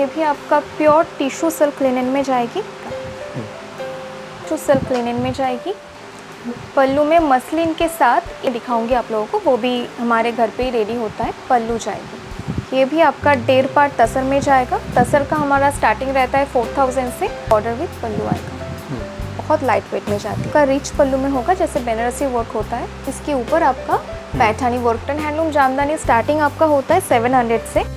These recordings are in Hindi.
भी आपका प्योर टिश्यू सिल्क लिनन में जाएगी, टिश्यू सिल्क लिनन में जाएगी। पल्लू में मसलिन के साथ ये दिखाऊंगी आप लोगों को, वो भी हमारे घर पे ही रेडी होता है। पल्लू जाएगी। ये भी आपका 1.5 पार्ट तसर में जाएगा। तसर का हमारा स्टार्टिंग रहता है 4000 से। बॉर्डर विथ पल्लू आएगा, बहुत लाइट वेट में जाती है। का रिच पल्लू में होगा, जैसे बनारसी वर्क होता है। इसके ऊपर आपका Paithani work. Handloom jamdani starting आपका होता है 700 से।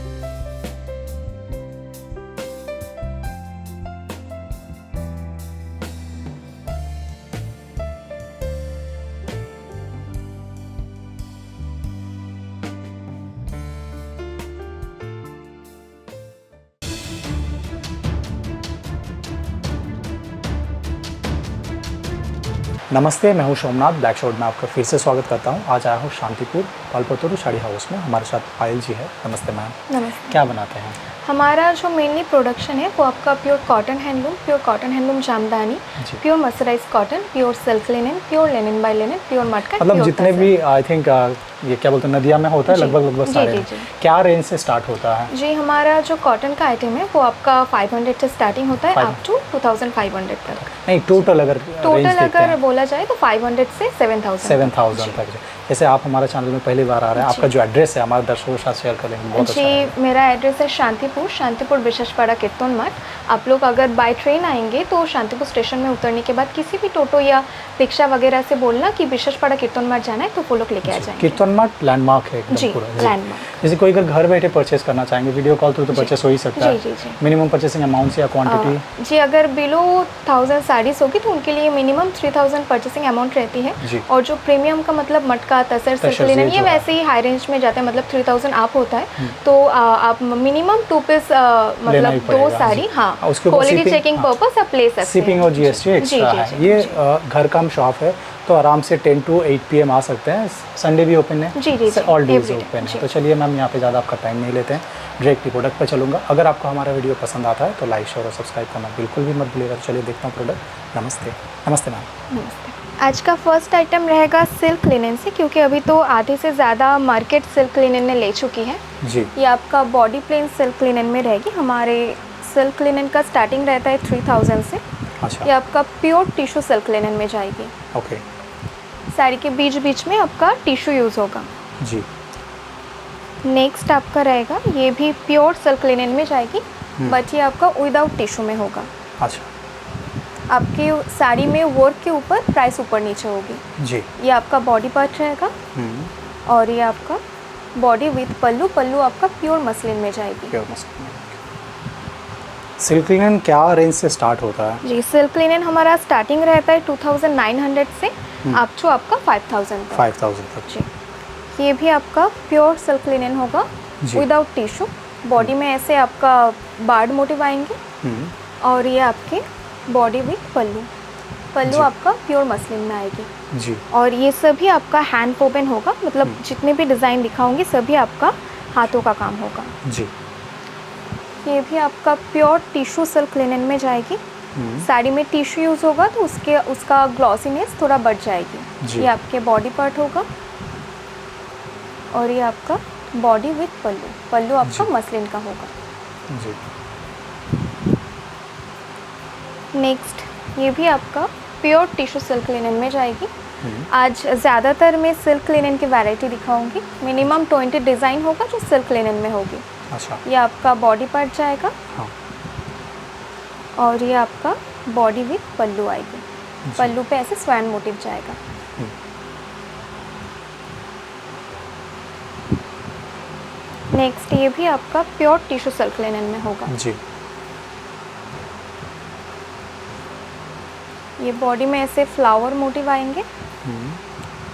नमस्ते, मैं हूं सोमनाथ। ब्लैक शॉर्ट में आपका फिर से स्वागत करता हूं। आज आया हूं शांतिपुर कल्पतरु साड़ी हाउस में। हमारे साथ पायल जी है। नमस्ते मैम। नमस्ते। क्या बनाते हैं? हमारा जो मेनली प्रोडक्शन है वो आपका pure cotton handloom jamdani, pure mercerise cotton, pure silk linen, pure linen by linen, pure matka. मतलब जितने भी आई थिंक ये क्या बोलते हैं, नदिया में होता है लगभग सारे। क्या रेंज से स्टार्ट होता है? जी, हमारा जो कॉटन का आइटम है वो आपका 500 से स्टार्टिंग होता है अप टू 2500 तक। नहीं, टोटल अगर बोला जाए तो 500 से 7000 तक। जैसे आप हमारे चैनल में पहली बार आ रहे हैं, आपका जो एड्रेस है हमारे दर्शकों के साथ शेयर करेंगे। बहुत अच्छा जी, मेरा एड्रेस है शांतिपुर विशेषपाड़ा कीर्तन मार्ट। आप लोग अगर बाय ट्रेन आएंगे तो शांतिपुर स्टेशन में उतरने के बाद किसी भी टोटो या रिक्शा वगैरह से बोलना कि विशेषपाड़ा कीर्तन मार्ट जाना है, तो वो लोग लेके आ जाएंगे। कीर्तन मार्ट लैंडमार्क है एकदम पूरा। लैंडमार्क। जैसे कोई अगर घर बैठे परचेस करना चाहेंगे, वीडियो कॉल थ्रू तो परचेस हो ही सकता है। मिनिमम परचेसिंग अमाउंट या क्वांटिटी? जी, अगर बिलो 1000 साड़ीज होगी तो उनके लिए मिनिमम 3000 परचेसिंग अमाउंट रहती है। और जो प्रीमियम का मतलब मटका, तसर, सिल्क लिनन, ये वैसे ही हाई रेंज में जाते हैं, मतलब 3000 आप होता है। तो आप मिनिमम 2 पीस मतलब 2 साड़ी, हाँ, क्वालिटी चेकिंग पर्पस आप ले सकते हैं। शिपिंग और जीएसटी एक्स्ट्रा है। ये घर का शॉप है तो आराम से 10 to 8 PM आ सकते हैं। संडे भी ओपन है? जी, ऑल डेज ओपन है। तो चलिए मैम, यहाँ पे ज़्यादा आपका टाइम नहीं लेते हैं, डायरेक्टली प्रोडक्ट पर चलूँगा। अगर आपको हमारा वीडियो पसंद आता है तो लाइक, शेयर और सब्सक्राइब करना बिल्कुल भी मत भूलिएगा। तो चलिए देखता हूँ प्रोडक्ट। नमस्ते। नमस्ते मैम। नमस्ते। आज का फर्स्ट आइटम रहेगा सिल्क लिनन से, क्योंकि अभी तो आधे से ज़्यादा मार्केट सिल्क लिनन ने ले चुकी है। जी। ये आपका बॉडी प्लेन सिल्क लिनन में रहेगी। हमारे सिल्क लिनन का स्टार्टिंग रहता है 3000 से। अच्छा। ये आपका प्योर टिश्यू सिल्क लिनन में जाएगी। ओके। साड़ी के बीच में आपका टिश्यू यूज़ होगा। जी। नेक्स्ट आपका रहेगा, ये भी प्योर सिल्क लिनन में जाएगी, बट ये आपका विदाउट टिश्यू में होगा। अच्छा। आपकी साड़ी में वर्क के ऊपर प्राइस ऊपर नीचे होगी। जी। ये आपका बॉडी पार्ट रहेगा। और ये आपका बॉडी विथ पल्लू आपका प्योर मसलिन में जाएगी। Pure muslin. सिल्क लिनन क्या रेंज से स्टार्ट होता है? जी, सिल्क लिनन हमारा स्टार्टिंग रहता है 2900 से अप टू आपका 5000 तक। जी। ये भी आपका प्योर सिल्क लिनन होगा विदाउट टिश्यू। बॉडी में ऐसे आपका बार्ड मोटिव आएंगे। और ये आपके बॉडी विथ पल्लू आपका प्योर मसलिन में आएगी। जी। और ये सभी आपका हैंड वोवन होगा, मतलब जितने भी डिज़ाइन दिखाऊंगी सभी आपका हाथों का काम होगा। जी। ये भी आपका प्योर टिश्यू सिल्क लिनन में जाएगी। साड़ी में टिश्यू यूज़ होगा तो उसका ग्लॉसीनेस थोड़ा बढ़ जाएगी। ये आपके बॉडी पार्ट होगा। और ये आपका बॉडी विथ पल्लू आपका मसलिन का होगा। जी। नेक्स्ट, ये भी आपका प्योर टिश्यू सिल्क लिनन में जाएगी। आज ज़्यादातर मैं सिल्क लिनन की वैरायटी दिखाऊंगी। मिनिमम 20 डिज़ाइन होगा जो सिल्क लिनन में होगी। अच्छा। ये आपका बॉडी पार्ट जाएगा। हाँ। और ये आपका बॉडी विथ पल्लू आएगी। पल्लू पे ऐसे स्वैन मोटिव जाएगा। नेक्स्ट, ये भी आपका प्योर टिश्यू सिल्क लिनन में होगा। जी। ये बॉडी में ऐसे फ्लावर मोटिव आएंगे।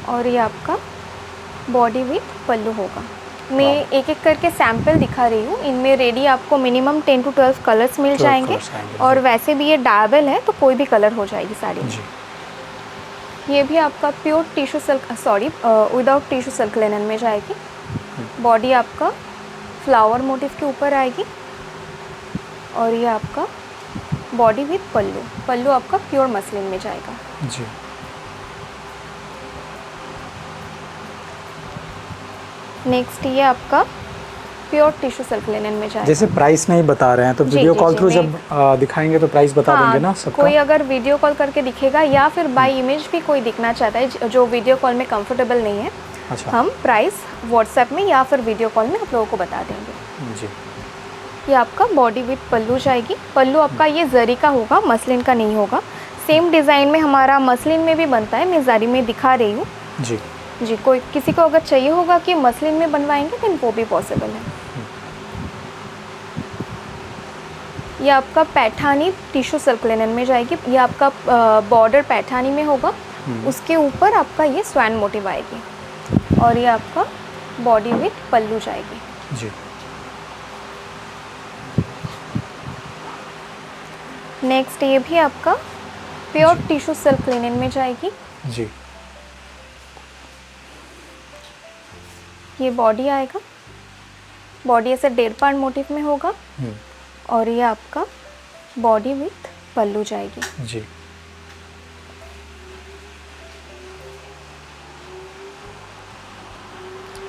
और ये आपका बॉडी विथ पल्लू होगा। मैं एक एक करके सैंपल दिखा रही हूँ। इनमें रेडी आपको मिनिमम 10 to 12 कलर्स मिल जाएंगे। और वैसे भी ये डायबल है तो कोई भी कलर हो जाएगी साड़ी में। ये भी आपका pure tissue silk without tissue silk linen में जाएगी। बॉडी आपका फ्लावर मोटिव के ऊपर आएगी। और ये आपका बॉडी विथ पल्लू आपका प्योर मसलिन में जाएगा। जी। नेक्स्ट, ये आपका प्योर टिश्यू सिल्क लिनन में जाएगा। जैसे प्राइस नहीं बता रहे हैं तो जी, वीडियो जी, कॉल जी, थ्रू मैं- जब दिखाएंगे तो प्राइस बता देंगे ना सबका? कोई अगर वीडियो कॉल करके दिखेगा या फिर बाय इमेज भी कोई दिखना चाहता है जो वीडियो कॉल में कंफर्टेबल नहीं है, अच्छा। हम प्राइस व्हाट्सएप में या फिर वीडियो कॉल में आप लोगों को बता देंगे। जी। ये आपका बॉडी विथ पल्लू जाएगी। पल्लू आपका ये जरी का होगा, मसलिन का नहीं होगा। सेम डिज़ाइन में हमारा मसलिन में भी बनता है, मैं जरी में दिखा रही हूँ जी। जी। कोई किसी को अगर चाहिए होगा कि मसलिन में बनवाएंगे तो वो भी पॉसिबल है। ये आपका पैठानी टिश्यू सिल्क लिनन में जाएगी। ये आपका बॉर्डर पैठानी में होगा, उसके ऊपर आपका ये स्वैन मोटिव आएगी और ये आपका बॉडी विथ पल्लू जाएगी जी। नेक्स्ट ये भी आपका प्योर टिश्यू सिल्क लिनन में जाएगी। जी। ये बॉडी आएगा, बॉडी ऐसे 1.5 पार्ट मोटिव में होगा और ये आपका बॉडी विथ पल्लू जाएगी जी।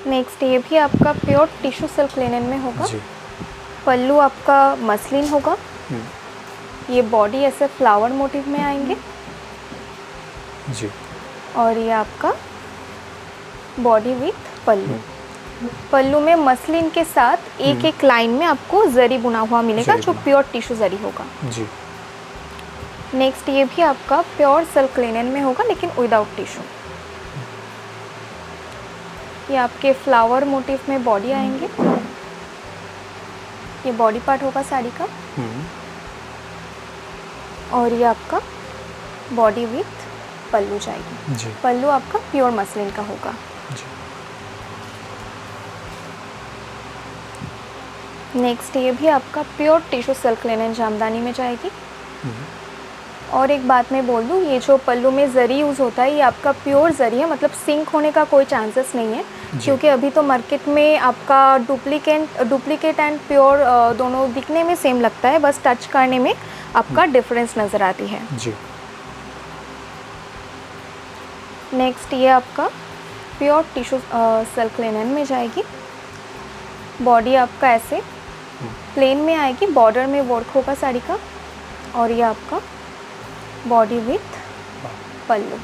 नेक्स्ट ये भी आपका प्योर टिश्यू सिल्क लिनन में होगा। जी। पल्लू आपका मसलिन होगा। ये बॉडी ऐसे फ्लावर मोटिव में आएंगे जी। और ये आपका बॉडी विथ पल्लू। पल्लू में मसलिन के साथ एक एक लाइन में आपको जरी बुना हुआ मिलेगा जो प्योर टिश्यू जरी होगा जी। नेक्स्ट ये भी आपका प्योर सिल्क लिनन में होगा लेकिन विदाउट टिश्यू। ये आपके फ्लावर मोटिव में बॉडी आएंगे। ये बॉडी पार्ट होगा साड़ी का और ये आपका बॉडी विथ पल्लू जाएगी जी। पल्लू आपका प्योर मसलिन का होगा जी। नेक्स्ट ये भी आपका pure tissue silk linen jamdani में जाएगी। और एक बात मैं बोल दूँ, ये जो पल्लू में जरी यूज़ होता है ये आपका प्योर जरी है, मतलब सिंक होने का कोई चांसेस नहीं है क्योंकि अभी तो मार्केट में आपका डुप्लीकेट एंड प्योर दोनों दिखने में सेम लगता है, बस टच करने में आपका डिफरेंस नज़र आती है जी। नेक्स्ट ये आपका प्योर टिश्यू सिल्क लिनन में जाएगी। बॉडी आपका ऐसे प्लेन में आएगी, बॉर्डर में वर्क होगा साड़ी का और ये आपका बॉडी विथ पल्लू।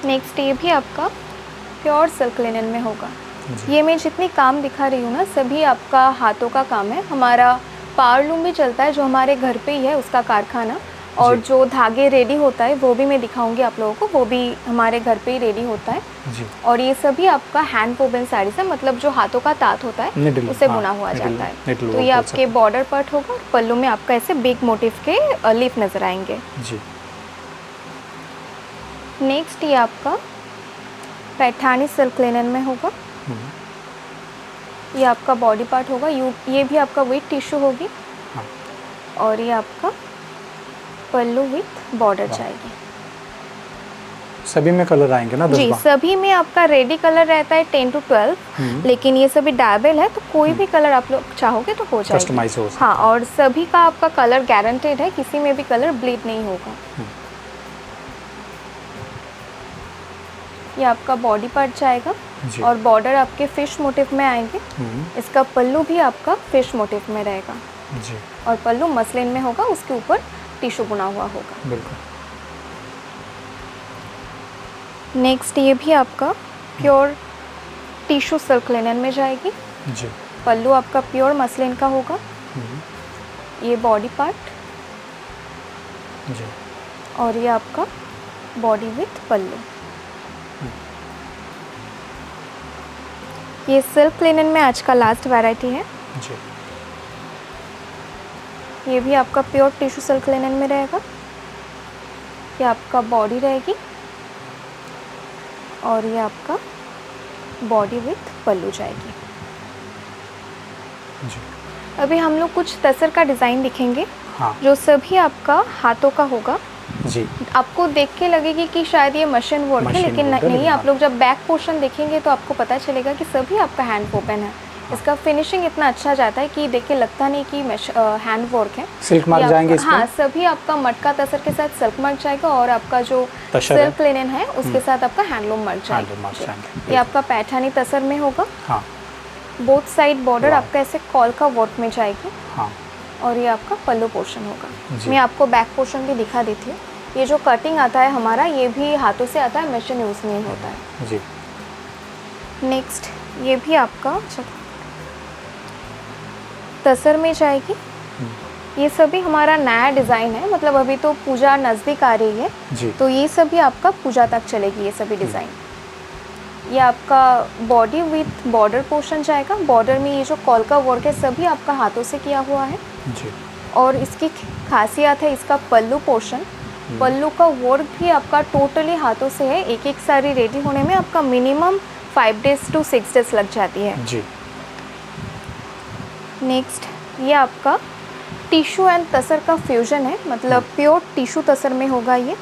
नेक्स्ट ये भी आपका प्योर सिल्क लिनन में होगा। ये मैं जितनी काम दिखा रही हूँ ना सभी आपका हाथों का काम है। हमारा पावरलूम भी चलता है जो हमारे घर पे ही है उसका कारखाना, और जो धागे रेडी होता है वो भी मैं दिखाऊंगी आप लोगों को, वो भी हमारे घर पे ही रेडी होता है जी। और ये सभी आपका हैंड वोवन साड़ी है, मतलब जो हाथों का तात होता है उसे बुना हुआ जाता है। तो ये आपके बॉर्डर पार्ट होगा और पल्लू में आपका ऐसे बिग मोटिव के लीफ नजर आएंगे जी। नेक्स्ट ये आपका पैठानी सिल्क लिनन में होगा। ये आपका बॉडी पार्ट होगा, ये भी आपका विथ टिश्यू होगी और ये आपका पल्लू विथ बॉर्डर जाएगी। सभी में कलर आएंगे ना? जी, सभी में आपका रेडी कलर रहता है 10 to 12, लेकिन ये सभी डायबल है तो कोई भी कलर आप लोग चाहोगे तो हो जाएगा, कस्टमाइज हो सकता हाँ। और सभी का आपका कलर गारंटेड है, किसी में भी कलर ब्लीड नहीं होगा। ये आपका बॉडी पार्ट जाएगा और बॉर्डर आपके फिश मोटिव में आएंगे। इसका पल्लू भी आपका फिश मोटिव में रहेगा जी। और पल्लू मसलिन में होगा, उसके ऊपर टिश्यू बुना हुआ होगा। बिल्कुल। नेक्स्ट ये भी आपका प्योर टिश्यू सिल्क लिनन में जाएगी जी। पल्लू आपका प्योर मसलिन का होगा। ये बॉडी पार्ट जी। और ये आपका बॉडी विथ पल्लू। ये सिल्क लिनन में आज का लास्ट वैरायटी है जी। ये भी आपका प्योर टिश्यू सिल्क लिनन में रहेगा। ये आपका बॉडी रहेगी और ये आपका बॉडी विथ पल्लू जाएगी जी। अभी हम लोग कुछ तसर का डिज़ाइन दिखेंगे हाँ। जो सभी आपका हाथों का होगा जी। आपको देख के लगेगी कि शायद ये मशीन वर्क है, लेकिन नहीं। आप लोग जब बैक पोर्शन देखेंगे तो आपको पता चलेगा कि सभी आपका हैंड वोवन है। इसका फिनिशिंग इतना अच्छा जाता है कि देख के लगता नहीं कि हैंड वर्क है। सिल्क मार्क जाएंगे इसमें? हाँ, सभी आपका मटका तसर के साथ सिल्क मार्क जाएगा और आपका जो सिल्क लिनन है उसके साथ आपका हैंडलूम मार्क जाएगा। ये आपका पैठानी तसर में होगा। हाँ। बोथ साइड बॉर्डर वाह। आपका ऐसे कॉल का वर्क में जाएगी हाँ और ये आपका पल्लू पोर्शन होगा। जी। मैं आपको बैक पोर्शन भी दिखा देती हूँ। ये जो कटिंग आता है हमारा, ये भी हाथों से आता है, मशीन यूज़ नहीं होता है। जी। नेक्स्ट ये भी आपका तसर में जाएगी। ये सभी हमारा नया डिज़ाइन है, मतलब अभी तो पूजा नज़दीक आ रही है, जी। तो ये सभी आपका पूजा तक चलेगी ये सभी डिज़ाइन। ये आपका बॉडी विथ बॉर्डर पोर्शन जाएगा। बॉर्डर में ये जो कॉल का वर्क है सभी आपका हाथों से किया हुआ है। जी। और इसकी खासियत है इसका पल्लू पोर्शन। पल्लू का वर्क भी आपका टोटली हाथों से है। एक एक साड़ी रेडी होने में आपका मिनिमम 5 डेज़ to 6 डेज़ लग जाती है। जी। नेक्स्ट ये आपका टिश्यू एंड तसर का फ्यूजन है, मतलब प्योर टिश्यू तसर में होगा ये।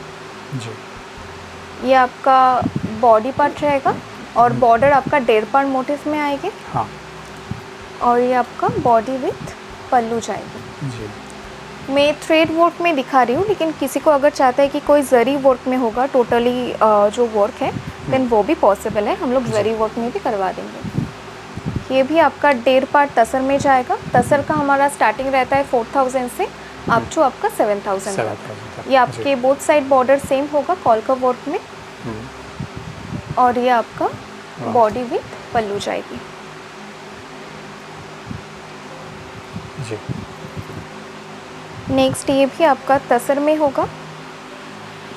जी। ये आपका बॉडी पार्ट रहेगा और बॉर्डर आपका 1.5 पार्ट मोटिव में आएगी। हाँ और ये आपका बॉडी विथ पल्लू जाएगी। जी। मैं थ्रेड वर्क में दिखा रही हूँ, लेकिन किसी को अगर चाहता है कि कोई जरी वर्क में होगा टोटली जो वर्क है, देन वो भी पॉसिबल है, हम लोग जरी वर्क में भी करवा देंगे। ये भी आपका 1.5 पार्ट तसर में जाएगा। तसर का हमारा स्टार्टिंग रहता है 4000 से अप टू आपका 7000 तक। ये आपके बोथ साइड बॉर्डर सेम होगा कॉल का वर्क में। और ये आपका बॉडी विथ पल्लू जाएगी। जी। नेक्स्ट ये भी आपका तसर में होगा,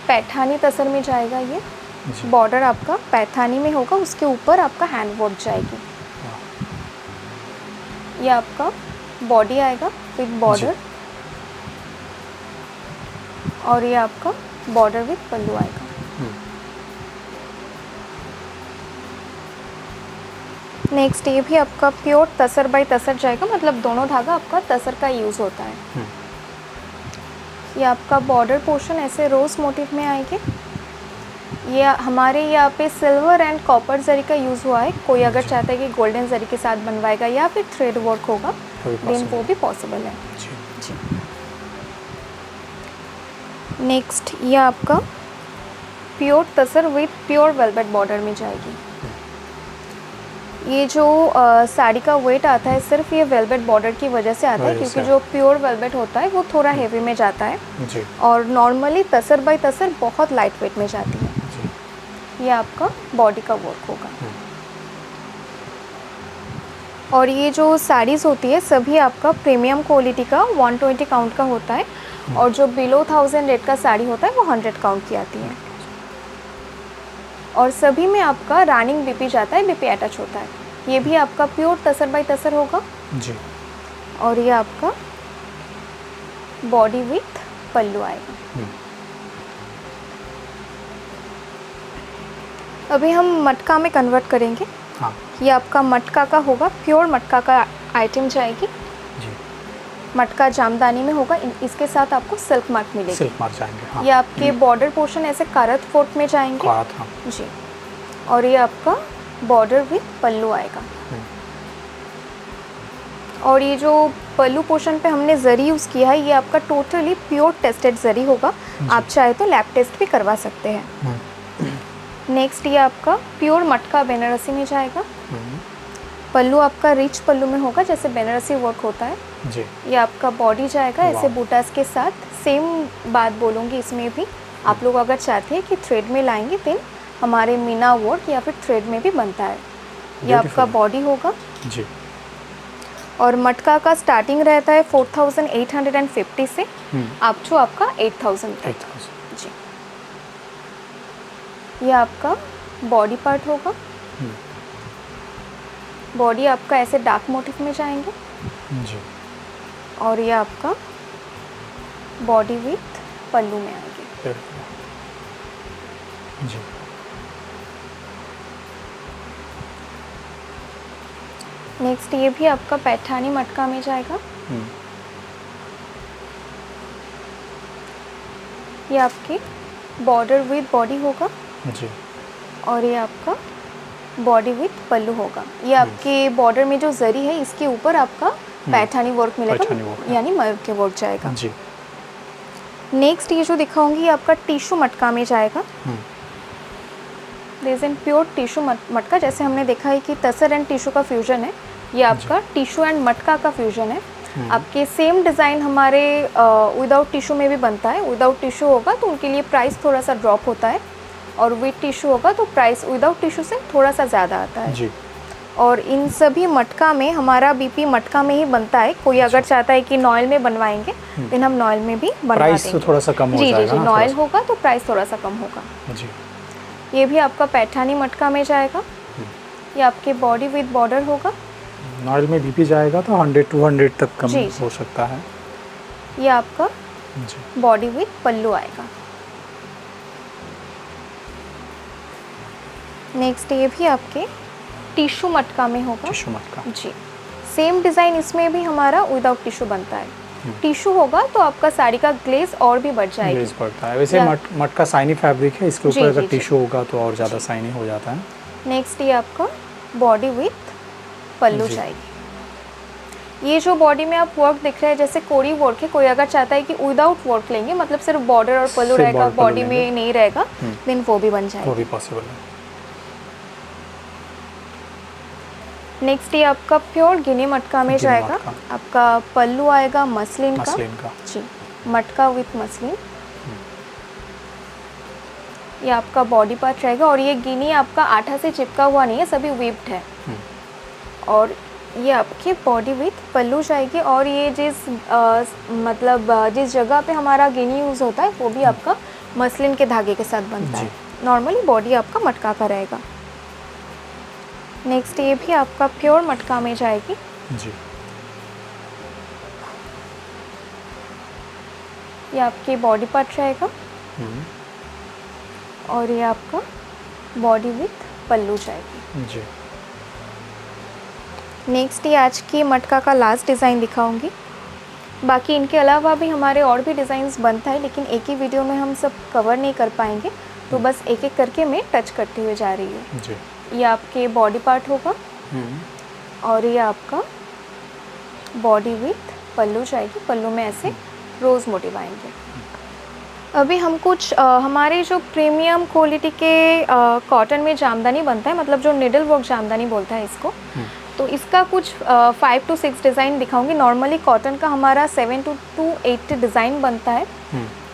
पैठानी तसर में जाएगा ये। बॉर्डर आपका पैठानी में होगा, उसके ऊपर आपका हैंड वर्क जाएगी। ये आपका बॉडी आएगा विथ बॉर्डर और ये आपका बॉर्डर विथ पल्लू आएगा। नेक्स्ट ये भी आपका प्योर तसर बाय तसर जाएगा, मतलब दोनों धागा आपका तसर का यूज़ होता है। ये आपका बॉर्डर पोर्शन ऐसे रोज मोटिव में आएंगे। ये हमारे यहाँ पे सिल्वर एंड कॉपर जरी का यूज़ हुआ है। कोई अगर चाहता है कि गोल्डन जरी के साथ बनवाएगा या फिर थ्रेड वर्क होगा, देन वो भी पॉसिबल है। जी। नेक्स्ट ये आपका pure tussar with pure velvet border में जाएगी। ये जो साड़ी का वेट आता है सिर्फ ये वेलवेट बॉर्डर की वजह से आता है, क्योंकि जो प्योर वेलवेट होता है वो थोड़ा हेवी में जाता है जी। और नॉर्मली तसर बाय तसर बहुत लाइट वेट में जाती है। ये आपका बॉडी का वर्क होगा। और ये जो साड़ीज़ होती है सभी आपका प्रीमियम क्वालिटी का 120 काउंट का होता है, और जो बिलो 1000 रेट का साड़ी होता है वो 100 काउंट की आती है। और सभी में आपका रनिंग बीपी जाता है, बीपी अटैच होता है। ये भी आपका प्योर तसर बाय तसर होगा जी। और ये आपका बॉडी विथ पल्लू आएगा। अभी हम मटका में कन्वर्ट करेंगे। हाँ। ये आपका मटका का होगा, प्योर मटका का आइटम जाएगी जी। मटका जामदानी में होगा। इसके साथ आपको सिल्क मार्क मिलेगी। सिल्क मार्क जाएंगे। हाँ। ये आपके बॉर्डर पोर्शन ऐसे कारत फोर्ट में जाएंगे। हाँ। जी। और ये आपका बॉर्डर विथ पल्लू आएगा। और ये जो पल्लू पोर्शन पे हमने जरी यूज़ किया है ये आपका टोटली प्योर टेस्टेड जरी होगा। आप चाहे तो लैब टेस्ट भी करवा सकते हैं। नेक्स्ट ये आपका प्योर मटका बेनारसी में जाएगा। पल्लू आपका रिच पल्लू में होगा, जैसे बेनारसी वर्क होता है जी। ये आपका बॉडी जाएगा ऐसे बूटास के साथ। सेम बात बोलूँगी इसमें भी, आप लोग अगर चाहते हैं कि थ्रेड में लाएंगे देन हमारे मीना वर्क या फिर थ्रेड में भी बनता है। ये आपका बॉडी होगा जी। और मटका का स्टार्टिंग रहता है 4850 से अप टू आपका 8000 तक। जी। ये आपका बॉडी पार्ट होगा। बॉडी आपका ऐसे डार्क मोटिव में जाएंगे जी। और ये आपका बॉडी विथ पल्लू में आएंगे। जी। नेक्स्ट ये भी आपका पैठानी मटका में जाएगा। ये आपके बॉर्डर विथ बॉडी होगा जी। और ये आपका बॉडी विथ पल्लू होगा। ये आपके बॉर्डर में जो जरी है इसके ऊपर आपका पैठानी वर्क मिलेगा, यानी मयूर के वर्क जाएगा जी। नेक्स्ट ये जो दिखाऊंगी ये आपका टिश्यू मटका में जाएगा। रेज़न प्योर टिश्यू मटका, जैसे हमने देखा है कि तसर एंड टिश्यू का फ्यूजन है, ये आपका टिश्यू एंड मटका का फ्यूजन है। आपके सेम डिज़ाइन हमारे विदाउट टिश्यू में भी बनता है। विदाउट टिश्यू होगा तो उनके लिए प्राइस थोड़ा सा ड्रॉप होता है, और विद टिश्यू होगा तो प्राइस विदाउट टिश्यू से थोड़ा सा ज़्यादा आता है जी। और इन सभी मटका में हमारा बीपी मटका में ही बनता है। कोई अगर चाहता है कि नॉयल में बनवाएंगे देन हम नॉयल में भी बनवा प्राइस देंगे। तो थोड़ा सा कम हो जी जाएगा जी ना, नॉयल थोड़ा होगा तो प्राइस थोड़ा सा कम होगा। सा। जी। ये भी आपका पैठानी मटका में जाएगा। ये आपके बॉडी विद बॉर्डर होगा। नॉयल में बीपी जाएगा तो 100-200 तक कम जी, जी। हो सकता है। ये आपका जी। बॉडी विद पल्लू आएगा। नेक्स्ट ये भी आपके टिश्यू मटका में होगा। टिश्यू मटका। जी, सेम डिज़ाइन इसमें भी हमारा विदाउट टिश्यू बनता है। टिश्यू होगा तो आपका साड़ी का ग्लेज और भी बढ़ जाएगी। ग्लेज बढ़ता है। वैसे या- मटका शाइनी फैब्रिक है, इसके जी, ऊपर जी, अगर जी। टिश्यू होगा तो और ज़्यादा शाइनी हो जाता है। नेक्स्ट ये आपका बॉडी विथ पल्लू जी। जाएगी। ये जो बॉडी में आप वर्क दिख रहे हैं जैसे कोरी वर्क है, कोई अगर चाहता है कि विदाउट वर्क लेंगे, मतलब सिर्फ बॉर्डर और पल्लू सिर्फ रहेगा, border, पल्लू बॉडी में लेंगे। नहीं रहेगा, देन वो भी बन वो जाएगी। भी पॉसिबल है। नेक्स्ट ये आपका प्योर गिनी मटका में गिनी जाएगा। मटका। आपका पल्लू आएगा मसलिन का। मसलिन का। जी, मटका विथ मसलिन। ये आपका बॉडी पार्ट रहेगा और ये गिनी आपका आटा से चिपका हुआ नहीं है, सभी वीव्ड है। और ये आपकी बॉडी विथ पल्लू जाएगी और ये जिस जगह पे हमारा गिनी यूज़ होता है वो भी आपका मसलिन के धागे के साथ बनता है। नॉर्मली बॉडी आपका मटका का रहेगा। नेक्स्ट ये भी आपका प्योर मटका में जाएगी। जी। ये आपकी बॉडी पार्ट रहेगा और ये आपका बॉडी विथ पल्लू जाएगी। जी। नेक्स्ट ये आज की मटका का लास्ट डिज़ाइन दिखाऊंगी। बाकी इनके अलावा भी हमारे और भी डिज़ाइंस बनता है, लेकिन एक ही वीडियो में हम सब कवर नहीं कर पाएंगे, तो बस एक एक करके मैं टच करते हुए जा रही हूँ। जी। ये आपके बॉडी पार्ट होगा और ये आपका बॉडी विथ पल्लू जाएगी। पल्लू में ऐसे रोज़ मोटिव आएंगे। अभी हम कुछ हमारे जो प्रीमियम क्वालिटी के कॉटन में जामदानी बनता है, मतलब जो निडल वर्क जामदानी बोलता है इसको, तो इसका कुछ 5 to 6 डिज़ाइन दिखाऊंगी। नॉर्मली कॉटन का हमारा 7 to 8 डिज़ाइन बनता है।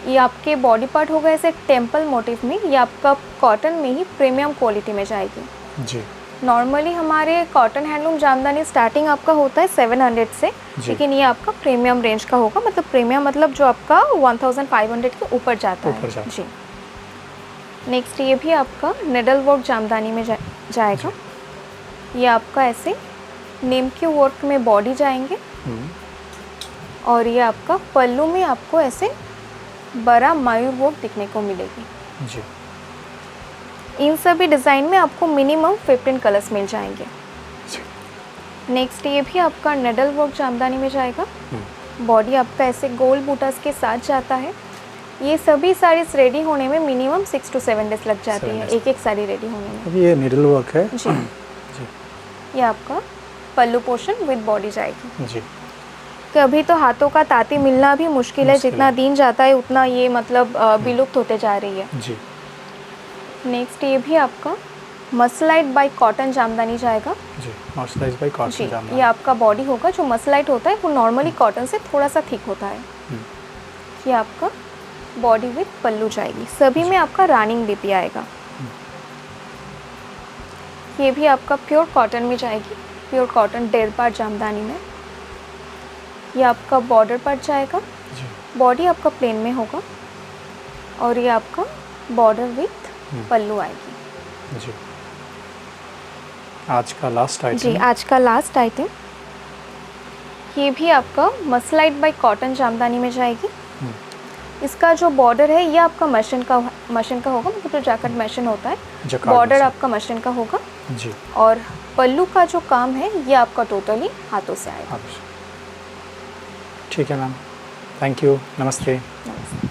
ये आपके बॉडी पार्ट होगा ऐसे टेम्पल मोटिव में। ये आपका कॉटन में ही प्रीमियम क्वालिटी में जाएगी। जी। नॉर्मली हमारे कॉटन हैंडलूम जामदानी स्टार्टिंग आपका होता है 700 से, लेकिन ये आपका प्रीमियम रेंज का होगा। मतलब प्रीमियम मतलब जो आपका 1500 के ऊपर जाता है। जी। नेक्स्ट ये भी आपका निडल वर्क जामदानी में जाएगा। ये आपका ऐसे निमकी वर्क में बॉडी जाएंगे और ये आपका पल्लू में आपको ऐसे बड़ा मयूर वर्क दिखने को मिलेगी। जी। इन सभी डिज़ाइन में आपको मिनिमम 15 कलर्स मिल जाएंगे। नेक्स्ट ये भी आपका निडल वर्क जामदानी में जाएगा। बॉडी आपका ऐसे गोल बूटास के साथ जाता है। ये सभी साड़ीज रेडी होने में मिनिमम 6 to 7 डेज लग जाती है, एक एक साड़ी रेडी होने में। अभी ये निडल वर्क है। जी। ये आपका पल्लू पोर्शन विद बॉडी जाएगी। जी। कभी तो हाथों का तांती मिलना भी मुश्किल है, जितना दिन जाता है उतना ये मतलब विलुप्त होते जा रही है। जी। नेक्स्ट ये भी आपका मसलाइट बाय कॉटन जामदानी जाएगा। जी। मसलाइट बाय कॉटन जामदानी। ये आपका बॉडी होगा। जो मसलाइट होता है वो नॉर्मली कॉटन से थोड़ा सा थिक होता है। ये आपका बॉडी विथ पल्लू जाएगी। सभी में आपका रानिंग बीपी आएगा। ये भी आपका प्योर कॉटन में जाएगी। प्योर कॉटन 1.5 पार्ट जामदानी में। ये आपका बॉर्डर पार्ट जाएगा। बॉडी आपका प्लेन में होगा और ये आपका बॉर्डर विथ पल्लू आएगी। जी। आज का लास्ट आइटम। जी, आज का लास्ट आइटम ये भी आपका मसलाइट बाय कॉटन जामदानी में जाएगी। इसका जो बॉर्डर है ये आपका मशीन का होगा, मतलब जो जैकेट मशीन होता है, बॉर्डर आपका मशीन का होगा। जी। और पल्लू का जो काम है ये आपका टोटली हाथों से आएगा। ठीक है मैम, थैंक यू, नमस्ते। नमस्ते।